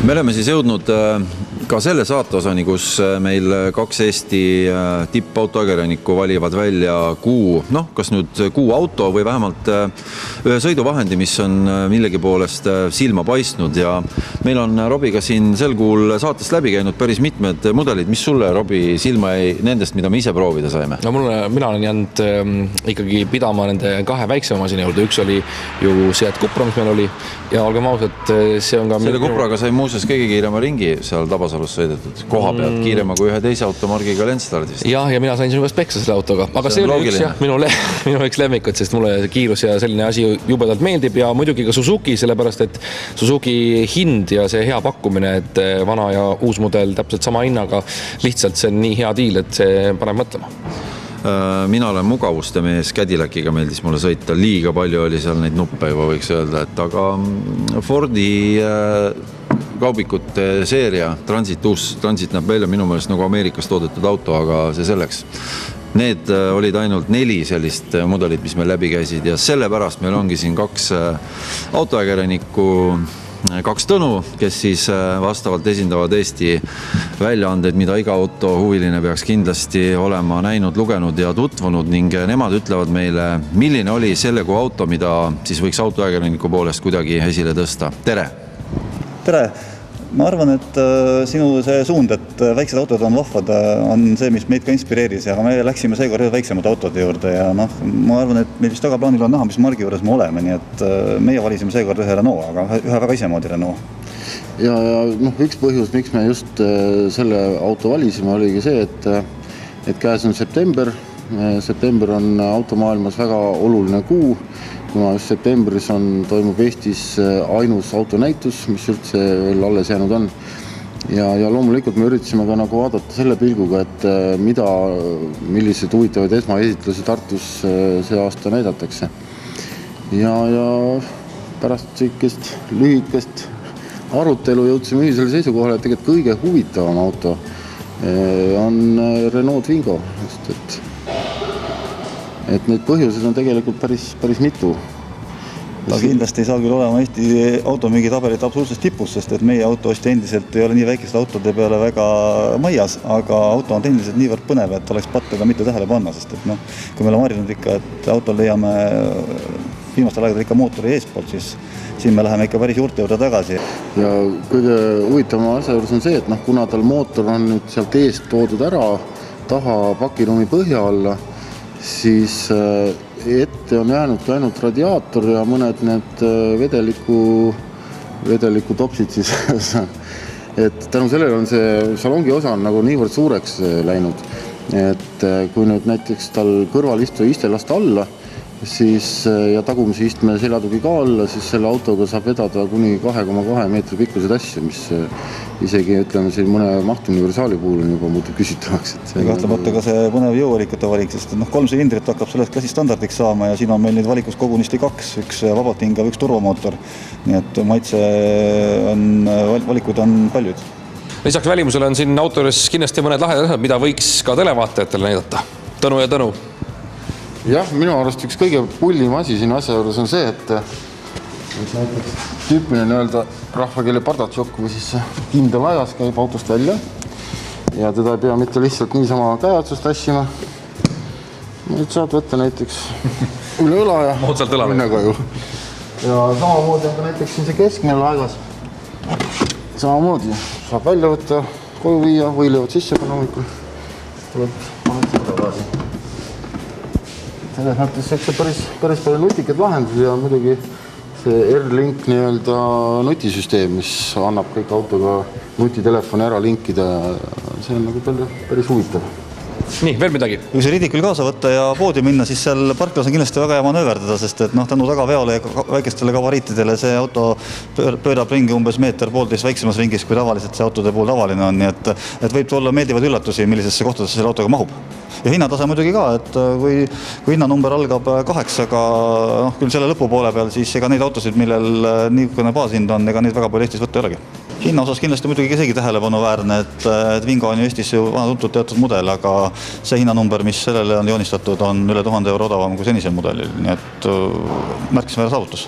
Me oleme siis jõudnud ka selle saateosani, kus meil kaks Eesti tippautoajakirjanikku valivad välja kuu, kas nüüd kuu auto või vähemalt ühe sõiduvahendi, mis on millegi poolest silma paistnud. Ja meil on Robiga siin sel kuul saatest läbi käinud päris mitmed mudelid. Mis sulle, Robi, silma jäi nendest, mida me ise proovida saime? No mina olen jäänud ikkagi pidama nende kahe väiksema masina juurde. Üks oli ju Seat Cupra, mis meil oli, ja olgem ausad, see on ka... Selle Cupraga sai muuseas kõige kiirema ringi seal Tabasalus sõidetud. Koha pealt kiirema kui ühe teise automargiga Lenstardist. Ja mina sain siin just peksa selle autoga. Aga see oli üks minu üks lemmikut, sest mulle kiirus ja selline asi jubedalt meeldib ja muidugi ka Suzuki, sellepärast et Suzuki hind ja see hea pakkumine, et vana ja uus mudel täpselt sama hinnaga, lihtsalt see on nii hea diil, et see paneb mõtlema. Mina olen mugavuste mees, Cadillac'iga meeldis mulle sõita, liiga palju oli seal neid nuppe juba võiks öelda, et aga Fordi kaubikute seeria Transit näeb välja minu meelest nagu Ameerikas toodetud auto, aga see selleks. Need olid ainult 4 sellist mudelit, mis meil läbi käisid ja sellepärast meil ongi siin kaks autoajakirjanikku, kaks Tõnu, kes siis vastavalt esindavad Eesti väljaandeid, mida iga auto huviline peaks kindlasti olema näinud, lugenud ja tutvunud ning nemad ütlevad meile, milline oli selle kui auto, mida siis võiks autoajakirjaniku poolest kuidagi esile tõsta. Tere! Tere! Ma arvan, et sinu see suund, et väiksed autod on vahvad, on see, mis meid ka inspireeris ja me läksime seekord väiksemad autode juurde ja ma arvan, et meil vist tagaplaanil on näha, mis margi juures me oleme, nii et meie valisime seekord ühe Renault, aga ühe väga isemoodi Renault. Ja üks põhjus, miks me just selle auto valisime, oligi see, et käes on september. September on automaailmas väga oluline kuu, kuna just septembris toimub Eestis ainus autonäitus, mis üldse veel alles jäänud on. Ja loomulikult me üritasime ka nagu vaadata selle pilguga, et millised huvitavad esmaesitlusi Tartus see aasta näidatakse. Ja pärast siukest lühikest arutelu jõudsime ühisele seisukohale, et tegelikult kõige huvitavam auto on Renault Twingo, et neid põhjuseid on tegelikult päris mitu. Ta kindlasti ei saa küll olema Eesti automüügi tabelit absoluutselt tipus, sest et meie auto osti endiselt ei ole nii väikeste autode peale väga maias, aga auto on tehniliselt niivõrd põnev, et oleks patta ka mitte tähele panna, sest et kui meil on marinud ikka, et autol leiame viimastel aegadel ikka mootori eespoolt, siis siin me läheme ikka päris juurte juurde tagasi. Ja kõige huvitavam asja juures on see, et kuna tal mootor on nüüd sealt eest toodud ära taha pakiruumi põhja alla, siis ette on jäänud ainult radiaator ja mõned need vedeliku topsid siis. Et tänu sellele on see salongi osa on nagu niivõrd suureks läinud, et kui nüüd näiteks tal kõrvalistuja iste lasta alla, siis ja tagumise istme seljatugi ka alla, siis selle autoga saab vedada kuni 2,2 meetri pikkused asju, mis isegi ütleme siin mõne mahtuniversaali puhul on juba muutub küsitavaks. Kahtlemata ka see põnev jõuvalikute valik, sest 3 silindrit hakkab sellest klassi standardiks saama ja siin on meil neid valikus kogunisti 2, üks vabalt hingav, üks turvamootor. Nii et maitse valikuid on paljud. Lisaks välimusele on siin autoris kindlasti mõned lahedad asjad, mida võiks ka televaatajatele näidata. Tõnu ja Tõnu. Jah, minu arust üks kõige pullim asi siin asja juures on see, et näiteks tüüpiline öelda rahvakeeli pardatšokk või siis kindel ajas käib autost välja ja teda ei pea mitte lihtsalt niisama käeotsust tassima. Nüüd saad võtta näiteks üle õla ja minna koju. Ja samamoodi on ka näiteks siin see keskmine laegas. Samamoodi saab välja võtta, koju viia, võilevad sisse panna hommikul. Tuleb seda tagasi. Selles mõttes päris palju nutikad lahendusi ja muidugi see R-Link nii-öelda nutisüsteem, mis annab kõik autoga nutitelefoni ära linkida. See on nagu päris huvitav. Nii, veel midagi? Kui see ridikul kaasa võtta ja poodi minna, siis seal parklas on kindlasti väga hea manööverdada, sest et tänu tagaveole ja väikestele gavariitidele see auto pöörab ringi umbes 1,5 väiksemas ringis, kui tavaliselt see autode puhul tavaline on. Nii et võib olla meeldivad üllatusi, millisesse kohtadesse selle autoga mahub. Ja hinnatase muidugi ka, et kui hinnanumber algab 8, aga küll selle lõpu poole peal, siis ega neid autosid, millel niisugune baashind on, ega neid väga palju Eestis võtta ei olegi. Hinna osas kindlasti muidugi seegi tähelepanuväärne, et Twingo on ju Eestis vana tuntud teatud mudel, aga see hinnanumber, mis sellele on joonistatud, on üle 1000 € odavam kui senisel mudelil, nii et märkisime saavutus.